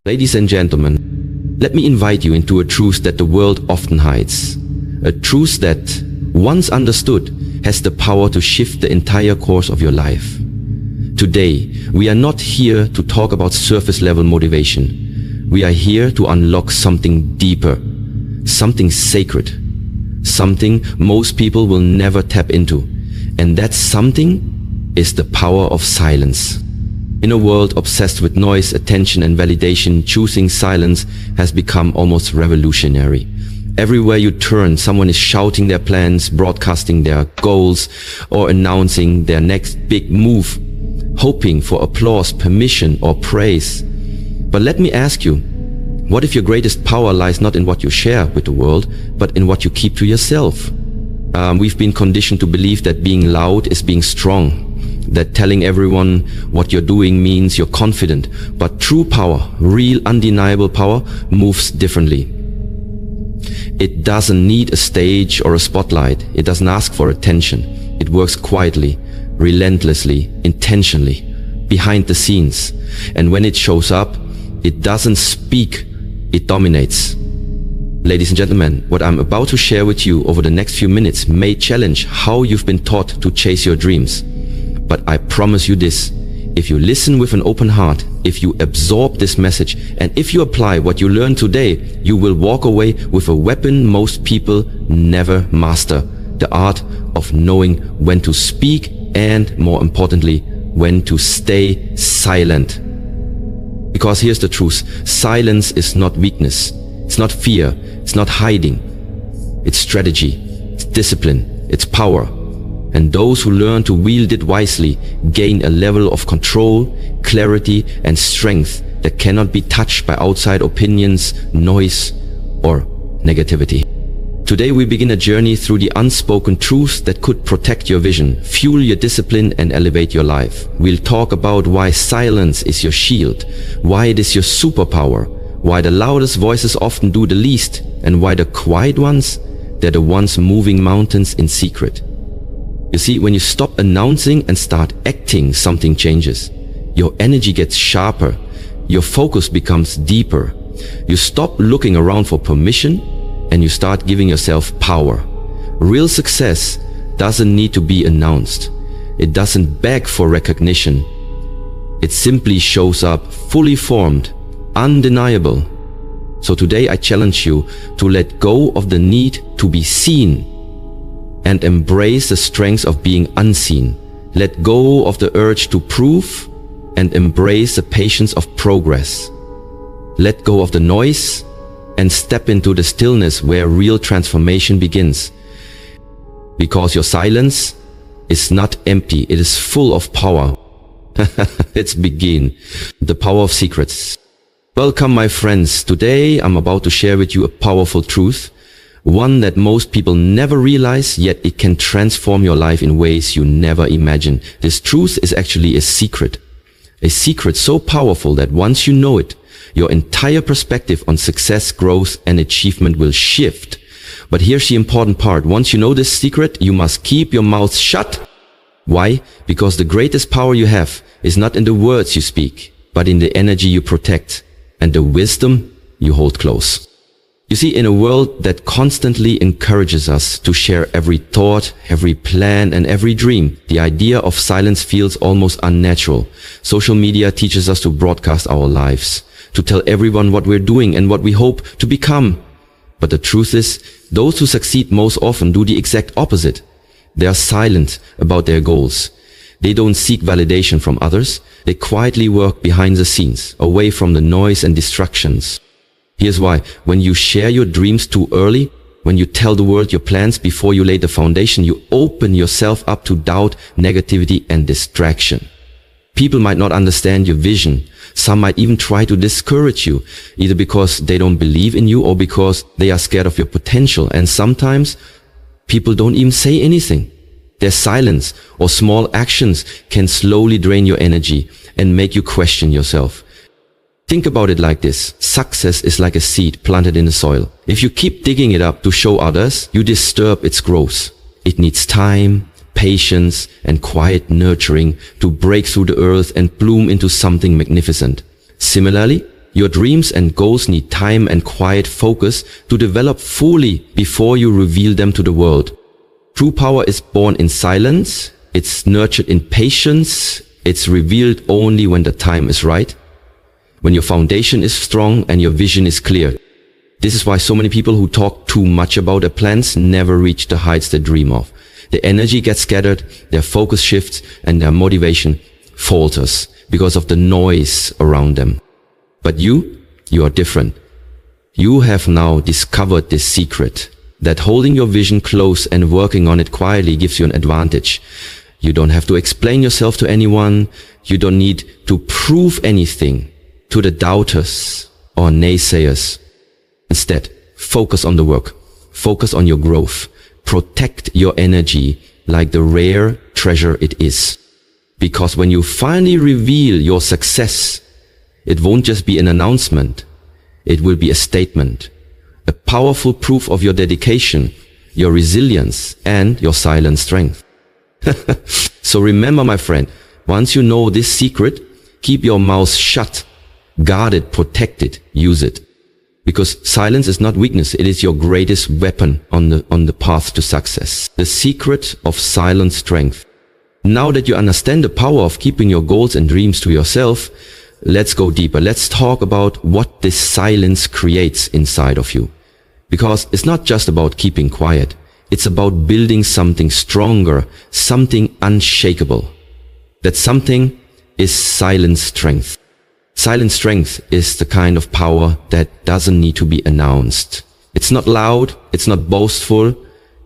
Ladies and gentlemen, let me invite you into a truth that the world often hides. A truth that, once understood, has the power to shift the entire course of your life. Today, we are not here to talk about surface-level motivation. We are here to unlock something deeper, something sacred, something most people will never tap into. And that something is the power of silence. In a world obsessed with noise, attention and validation, choosing silence has become almost revolutionary. Everywhere you turn, someone is shouting their plans, broadcasting their goals, or announcing their next big move, hoping for applause, permission, or praise. But let me ask you, what if your greatest power lies not in what you share with the world, but in what you keep to yourself? We've been conditioned to believe that being loud is being strong, that telling everyone what you're doing means you're confident. But true power, real undeniable power, moves differently. It doesn't need a stage or a spotlight. It doesn't ask for attention. It works quietly, relentlessly, intentionally, behind the scenes. And when it shows up, it doesn't speak, it dominates. Ladies and gentlemen, what I'm about to share with you over the next few minutes may challenge how you've been taught to chase your dreams. But I promise you this, if you listen with an open heart, if you absorb this message, and if you apply what you learned today, you will walk away with a weapon most people never master: the art of knowing when to speak and, more importantly, when to stay silent. Because here's the truth, silence is not weakness, it's not fear, it's not hiding. It's strategy, it's discipline, it's power. And those who learn to wield it wisely gain a level of control, clarity, and strength that cannot be touched by outside opinions, noise, or negativity. Today we begin a journey through the unspoken truths that could protect your vision, fuel your discipline, and elevate your life. We'll talk about why silence is your shield, why it is your superpower, why the loudest voices often do the least, and why the quiet ones, they're the ones moving mountains in secret. You see, when you stop announcing and start acting, something changes. Your energy gets sharper. Your focus becomes deeper. You stop looking around for permission and you start giving yourself power. Real success doesn't need to be announced. It doesn't beg for recognition. It simply shows up fully formed, undeniable. So today I challenge you to let go of the need to be seen and embrace the strength of being unseen. Let go of the urge to prove and embrace the patience of progress. Let go of the noise and step into the stillness where real transformation begins. Because your silence is not empty, it is full of power. Let's begin. The power of secrets. Welcome my friends. Today I'm about to share with you a powerful truth. One that most people never realize, yet it can transform your life in ways you never imagined. This truth is actually a secret so powerful that once you know it, your entire perspective on success, growth, and achievement will shift. But here's the important part. Once you know this secret, you must keep your mouth shut. Why? Because the greatest power you have is not in the words you speak, but in the energy you protect and the wisdom you hold close. You see, in a world that constantly encourages us to share every thought, every plan, and every dream, the idea of silence feels almost unnatural. Social media teaches us to broadcast our lives, to tell everyone what we're doing and what we hope to become. But the truth is, those who succeed most often do the exact opposite. They are silent about their goals. They don't seek validation from others. They quietly work behind the scenes, away from the noise and distractions. Here's why. When you share your dreams too early, when you tell the world your plans before you lay the foundation, you open yourself up to doubt, negativity, and distraction. People might not understand your vision. Some might even try to discourage you, either because they don't believe in you or because they are scared of your potential. And sometimes people don't even say anything. Their silence or small actions can slowly drain your energy and make you question yourself. Think about it like this. Success is like a seed planted in the soil. If you keep digging it up to show others, you disturb its growth. It needs time, patience, and quiet nurturing to break through the earth and bloom into something magnificent. Similarly, Your dreams and goals need time and quiet focus to develop fully before you reveal them to the world. True power is born in silence, it's nurtured in patience, it's revealed only when the time is right, when your foundation is strong and your vision is clear. This is why so many people who talk too much about their plans never reach the heights they dream of. Their energy gets scattered, their focus shifts, and their motivation falters because of the noise around them. But you are different. You have now discovered this secret, that holding your vision close and working on it quietly gives you an advantage. You don't have to explain yourself to anyone. You don't need to prove anything to the doubters or naysayers. Instead, focus on the work. Focus on your growth. Protect your energy like the rare treasure it is. Because when you finally reveal your success, it won't just be an announcement. It will be a statement, a powerful proof of your dedication, your resilience, and your silent strength. So remember, my friend, once you know this secret, keep your mouth shut, guard it, protect it, use it. Because silence is not weakness, it is your greatest weapon on the path to success. The secret of silent strength. Now that you understand the power of keeping your goals and dreams to yourself, let's go deeper. Let's talk about what this silence creates inside of you. Because it's not just about keeping quiet. It's about building something stronger, something unshakable. That something is silent strength. Silent strength is the kind of power that doesn't need to be announced. It's not loud, it's not boastful,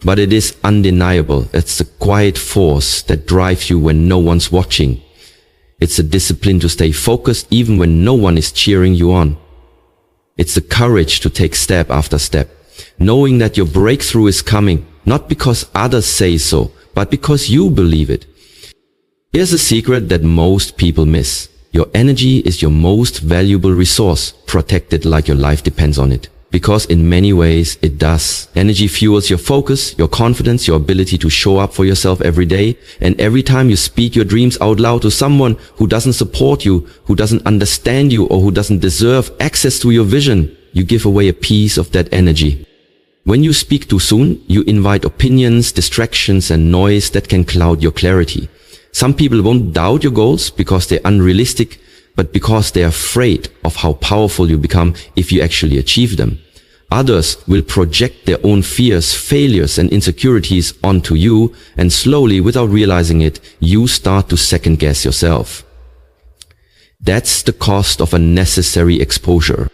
but it is undeniable. It's the quiet force that drives you when no one's watching. It's a discipline to stay focused even when no one is cheering you on. It's the courage to take step after step, knowing that your breakthrough is coming, not because others say so, but because you believe it. Here's a secret that most people miss. Your energy is your most valuable resource, protected like your life depends on it. Because in many ways it does. Energy fuels your focus, your confidence, your ability to show up for yourself every day. And every time you speak your dreams out loud to someone who doesn't support you, who doesn't understand you, or who doesn't deserve access to your vision, you give away a piece of that energy. When you speak too soon, you invite opinions, distractions, and noise that can cloud your clarity. Some people won't doubt your goals because they're unrealistic, but because they're afraid of how powerful you become if you actually achieve them. Others will project their own fears, failures, and insecurities onto you, and slowly, without realizing it, you start to second guess yourself. That's the cost of unnecessary exposure.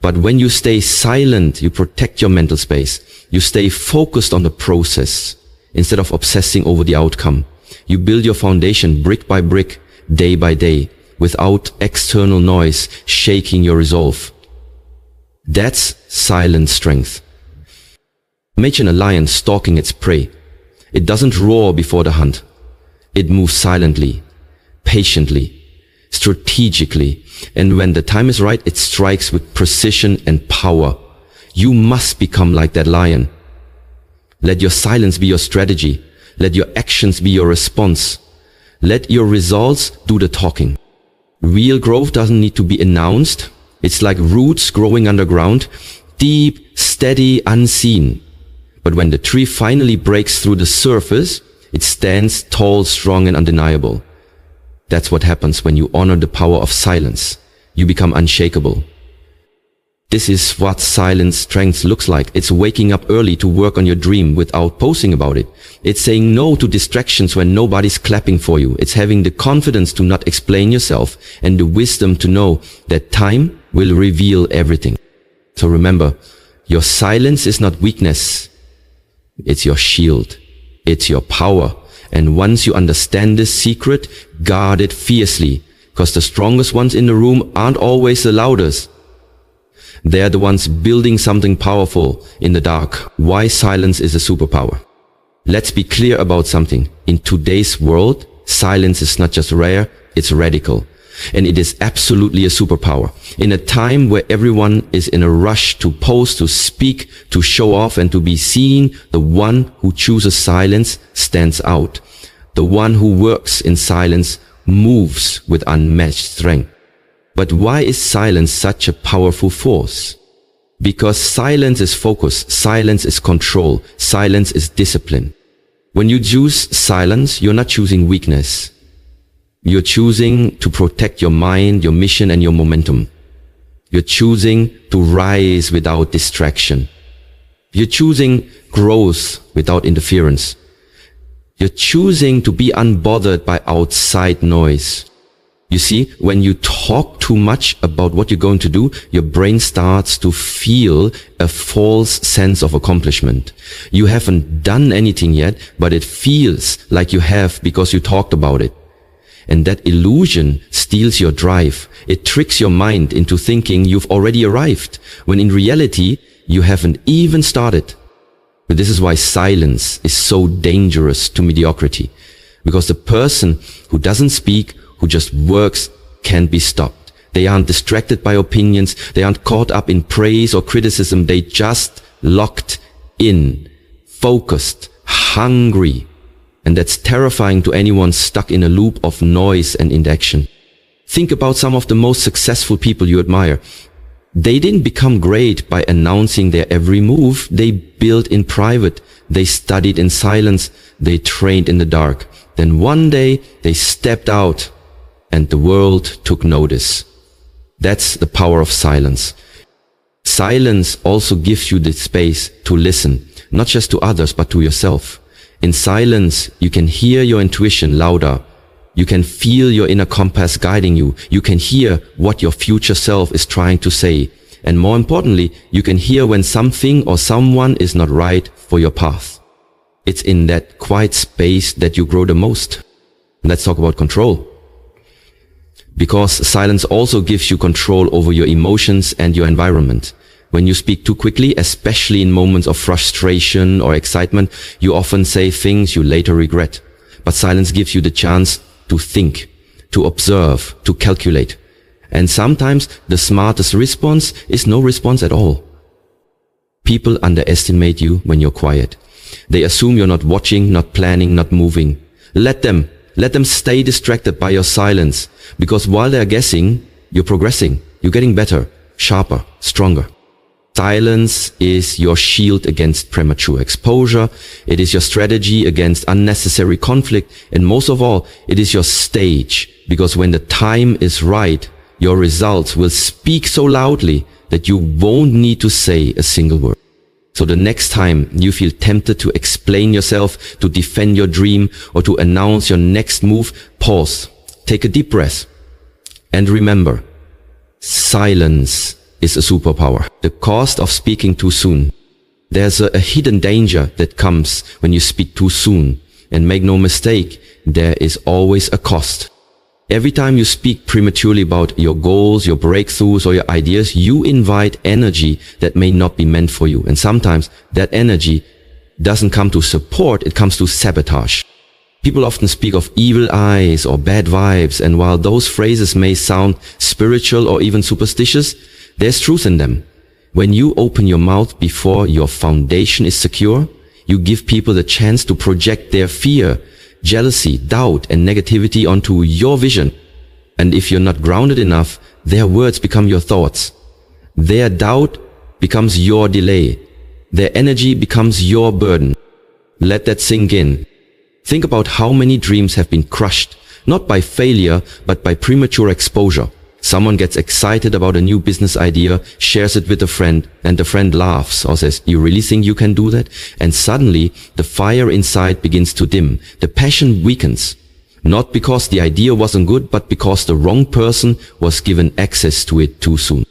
But when you stay silent, you protect your mental space. You stay focused on the process instead of obsessing over the outcome. You build your foundation brick by brick, day by day, without external noise shaking your resolve. That's silent strength. Imagine a lion stalking its prey. It doesn't roar before the hunt. It moves silently, patiently, strategically, and when the time is right, it strikes with precision and power. You must become like that lion. Let your silence be your strategy. Let your actions be your response. Let your results do the talking. Real growth doesn't need to be announced. It's like roots growing underground, deep, steady, unseen. But when the tree finally breaks through the surface, it stands tall, strong, and undeniable. That's what happens when you honor the power of silence. You become unshakable. This is what silent strength looks like. It's waking up early to work on your dream without posting about it. It's saying no to distractions when nobody's clapping for you. It's having the confidence to not explain yourself and the wisdom to know that time will reveal everything. So remember, your silence is not weakness. It's your shield. It's your power. And once you understand this secret, guard it fiercely, because the strongest ones in the room aren't always the loudest. They are the ones building something powerful in the dark. Why silence is a superpower. Let's be clear about something. In today's world, silence is not just rare, it's radical. And it is absolutely a superpower. In a time where everyone is in a rush to post, to speak, to show off, and to be seen, the one who chooses silence stands out. The one who works in silence moves with unmatched strength. But why is silence such a powerful force? Because silence is focus, silence is control, silence is discipline. When you choose silence, you're not choosing weakness. You're choosing to protect your mind, your mission, and your momentum. You're choosing to rise without distraction. You're choosing growth without interference. You're choosing to be unbothered by outside noise. You see, when you talk too much about what you're going to do, your brain starts to feel a false sense of accomplishment. You haven't done anything yet, but it feels like you have because you talked about it. And that illusion steals your drive. It tricks your mind into thinking you've already arrived, when in reality, you haven't even started. But this is why silence is so dangerous to mediocrity. Because the person who doesn't speak, who just works, can't be stopped. They aren't distracted by opinions. They aren't caught up in praise or criticism. They just locked in, focused, hungry. And that's terrifying to anyone stuck in a loop of noise and inaction. Think about some of the most successful people you admire. They didn't become great by announcing their every move. They built in private. They studied in silence. They trained in the dark. Then one day they stepped out and the world took notice. That's the power of silence. Silence also gives you the space to listen, not just to others, but to yourself. In silence, you can hear your intuition louder. You can feel your inner compass guiding you. You can hear what your future self is trying to say. And more importantly, you can hear when something or someone is not right for your path. It's in that quiet space that you grow the most. Let's talk about control. Because silence also gives you control over your emotions and your environment. When you speak too quickly, especially in moments of frustration or excitement, you often say things you later regret. But silence gives you the chance to think, to observe, to calculate. And sometimes the smartest response is no response at all. People underestimate you when you're quiet. They assume you're not watching, not planning, not moving. Let them stay distracted by your silence, because while they're guessing, you're progressing, you're getting better, sharper, stronger. Silence is your shield against premature exposure. It is your strategy against unnecessary conflict. And most of all, it is your stage, because when the time is right, your results will speak so loudly that you won't need to say a single word. So the next time you feel tempted to explain yourself, to defend your dream, or to announce your next move, pause, take a deep breath, and remember, silence is a superpower. The cost of speaking too soon. There's a hidden danger that comes when you speak too soon. And make no mistake, there is always a cost. Every time you speak prematurely about your goals, your breakthroughs, or your ideas, you invite energy that may not be meant for you. And sometimes that energy doesn't come to support, it comes to sabotage. People often speak of evil eyes or bad vibes, and while those phrases may sound spiritual or even superstitious, there's truth in them. When you open your mouth before your foundation is secure, you give people the chance to project their fear, jealousy, doubt, and negativity onto your vision. And if you're not grounded enough, their words become your thoughts. Their doubt becomes your delay. Their energy becomes your burden. Let that sink in. Think about how many dreams have been crushed, not by failure, but by premature exposure. Someone gets excited about a new business idea, shares it with a friend, and the friend laughs or says, "You really think you can do that?" And suddenly, the fire inside begins to dim. The passion weakens. Not because the idea wasn't good, but because the wrong person was given access to it too soon.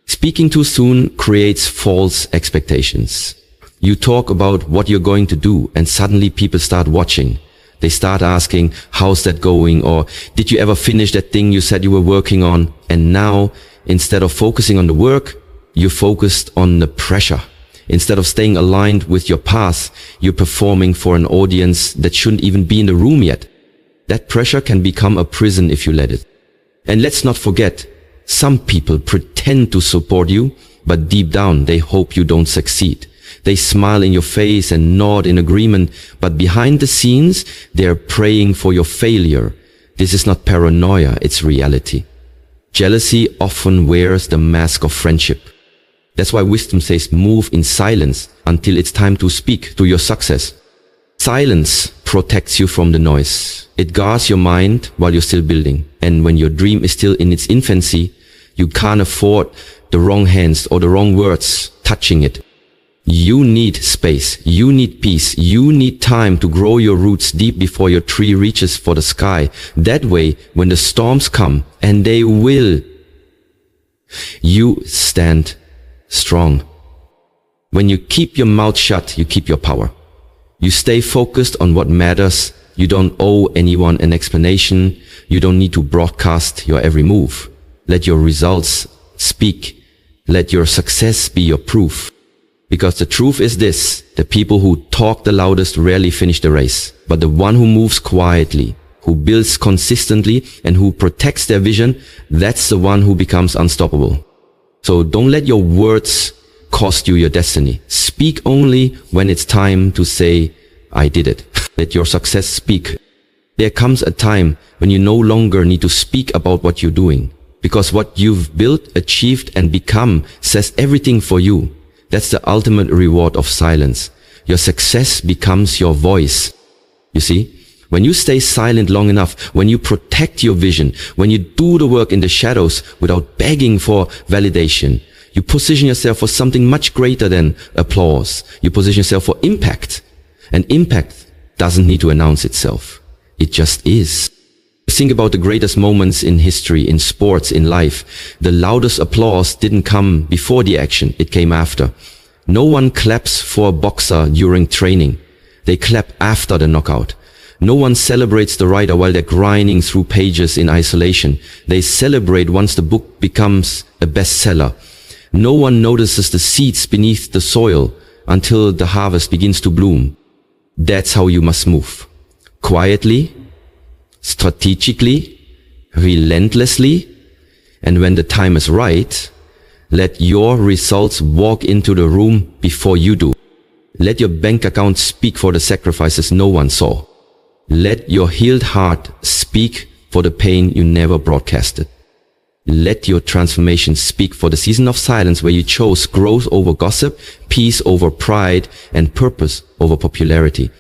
Speaking too soon creates false expectations. You talk about what you're going to do, and suddenly people start watching. They start asking, "How's that going?" Or "Did you ever finish that thing you said you were working on?" And now, instead of focusing on the work, you're focused on the pressure. Instead of staying aligned with your path, you're performing for an audience that shouldn't even be in the room yet. That pressure can become a prison if you let it. And let's not forget, some people pretend to support you, but deep down they hope you don't succeed. They smile in your face and nod in agreement, but behind the scenes, they're praying for your failure. This is not paranoia, it's reality. Jealousy often wears the mask of friendship. That's why wisdom says move in silence until it's time to speak to your success. Silence protects you from the noise. It guards your mind while you're still building. And when your dream is still in its infancy, you can't afford the wrong hands or the wrong words touching it. You need space. You need peace. You need time to grow your roots deep before your tree reaches for the sky. That way, when the storms come, and they will, you stand strong. When you keep your mouth shut, you keep your power. You stay focused on what matters. You don't owe anyone an explanation. You don't need to broadcast your every move. Let your results speak. Let your success be your proof. Because the truth is this, the people who talk the loudest rarely finish the race. But the one who moves quietly, who builds consistently, and who protects their vision, that's the one who becomes unstoppable. So don't let your words cost you your destiny. Speak only when it's time to say, I did it. Let your success speak. There comes a time when you no longer need to speak about what you're doing. Because what you've built, achieved, and become says everything for you. That's the ultimate reward of silence. Your success becomes your voice. You see, when you stay silent long enough, when you protect your vision, when you do the work in the shadows without begging for validation, you position yourself for something much greater than applause. You position yourself for impact. And impact doesn't need to announce itself. It just is. Think about the greatest moments in history, in sports, in life. The loudest applause didn't come before the action, it came after. No one claps for a boxer during training. They clap after the knockout. No one celebrates the writer while they're grinding through pages in isolation. They celebrate once the book becomes a bestseller. No one notices the seeds beneath the soil until the harvest begins to bloom. That's how you must move. Quietly, strategically, relentlessly, and when the time is right, let your results walk into the room before you do. Let your bank account speak for the sacrifices no one saw. Let your healed heart speak for the pain you never broadcasted. Let your transformation speak for the season of silence where you chose growth over gossip, peace over pride, and purpose over popularity.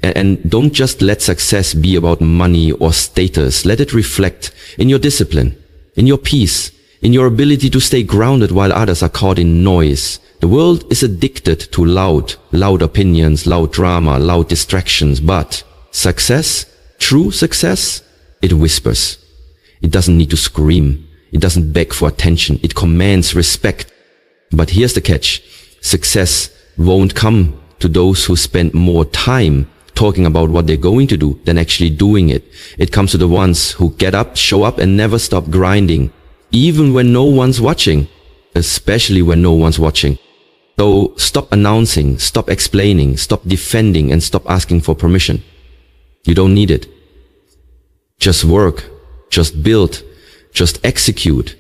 And don't just let success be about money or status. Let it reflect in your discipline, in your peace, in your ability to stay grounded while others are caught in noise. The world is addicted to loud opinions, loud drama, loud distractions. But success, true success, it whispers. It doesn't need to scream. It doesn't beg for attention. It commands respect. But here's the catch. Success won't come to those who spend more time talking about what they're going to do than actually doing it. It comes to the ones who get up, show up, and never stop grinding, even when no one's watching, especially when no one's watching. So stop announcing, stop explaining, stop defending, and stop asking for permission. You don't need it. Just work, just build, just execute.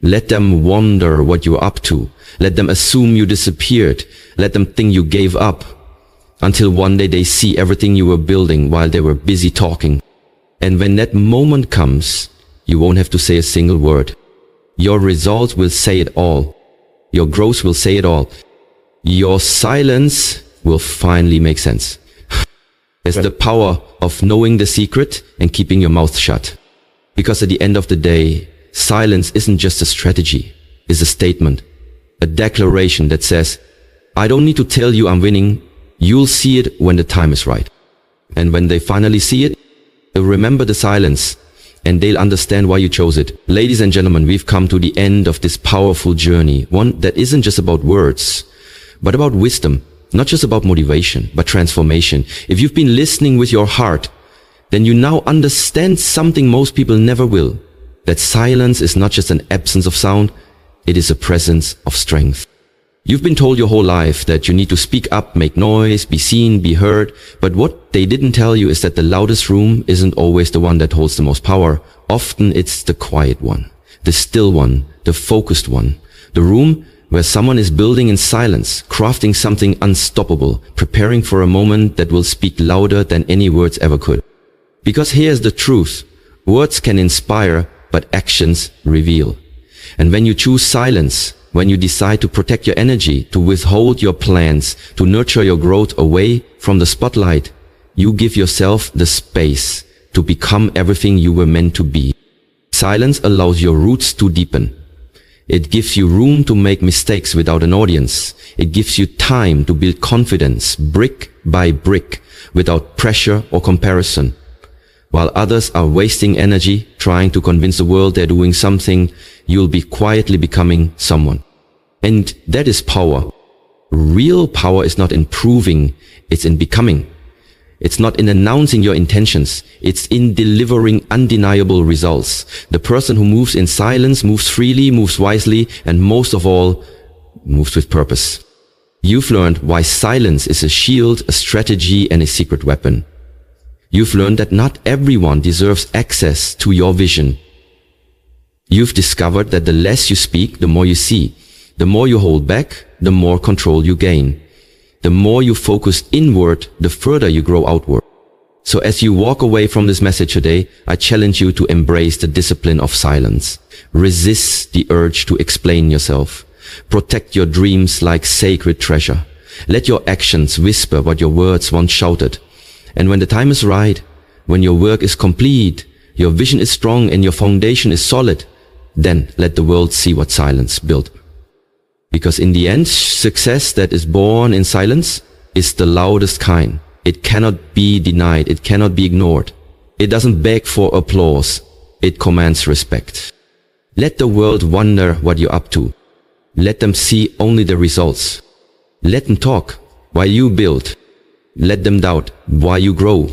Let them wonder what you're up to. Let them assume you disappeared. Let them think you gave up. Until one day they see everything you were building while they were busy talking. And when that moment comes, you won't have to say a single word. Your results will say it all. Your growth will say it all. Your silence will finally make sense. There's the power of knowing the secret and keeping your mouth shut. Because at the end of the day, silence isn't just a strategy. It's a statement. A declaration that says, I don't need to tell you I'm winning. You'll see it when the time is right. And when they finally see it, they'll remember the silence and they'll understand why you chose it. Ladies and gentlemen, we've come to the end of this powerful journey. One that isn't just about words, but about wisdom. Not just about motivation, but transformation. If you've been listening with your heart, then you now understand something most people never will. That silence is not just an absence of sound, it is a presence of strength. You've been told your whole life that you need to speak up, make noise, be seen, be heard. But what they didn't tell you is that the loudest room isn't always the one that holds the most power. Often it's the quiet one, the still one, the focused one. The room where someone is building in silence, crafting something unstoppable, preparing for a moment that will speak louder than any words ever could. Because here's the truth. Words can inspire, but actions reveal. And when you choose silence, when you decide to protect your energy, to withhold your plans, to nurture your growth away from the spotlight, you give yourself the space to become everything you were meant to be. Silence allows your roots to deepen. It gives you room to make mistakes without an audience. It gives you time to build confidence brick by brick without pressure or comparison. While others are wasting energy trying to convince the world they're doing something, you'll be quietly becoming someone. And that is power. Real power is not in proving, it's in becoming. It's not in announcing your intentions, it's in delivering undeniable results. The person who moves in silence moves freely, moves wisely, and most of all, moves with purpose. You've learned why silence is a shield, a strategy, and a secret weapon. You've learned that not everyone deserves access to your vision. You've discovered that the less you speak, the more you see. The more you hold back, the more control you gain. The more you focus inward, the further you grow outward. So as you walk away from this message today, I challenge you to embrace the discipline of silence. Resist the urge to explain yourself. Protect your dreams like sacred treasure. Let your actions whisper what your words once shouted. And when the time is right, when your work is complete, your vision is strong and your foundation is solid, then let the world see what silence built. Because in the end, success that is born in silence is the loudest kind. It cannot be denied. It cannot be ignored. It doesn't beg for applause. It commands respect. Let the world wonder what you're up to. Let them see only the results. Let them talk while you build. Let them doubt while you grow.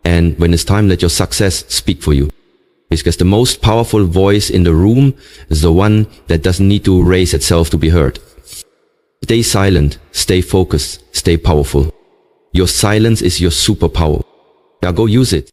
And when it's time, let your success speak for you. Because the most powerful voice in the room is the one that doesn't need to raise itself to be heard. Stay silent, stay focused, stay powerful. Your silence is your superpower. Now go use it.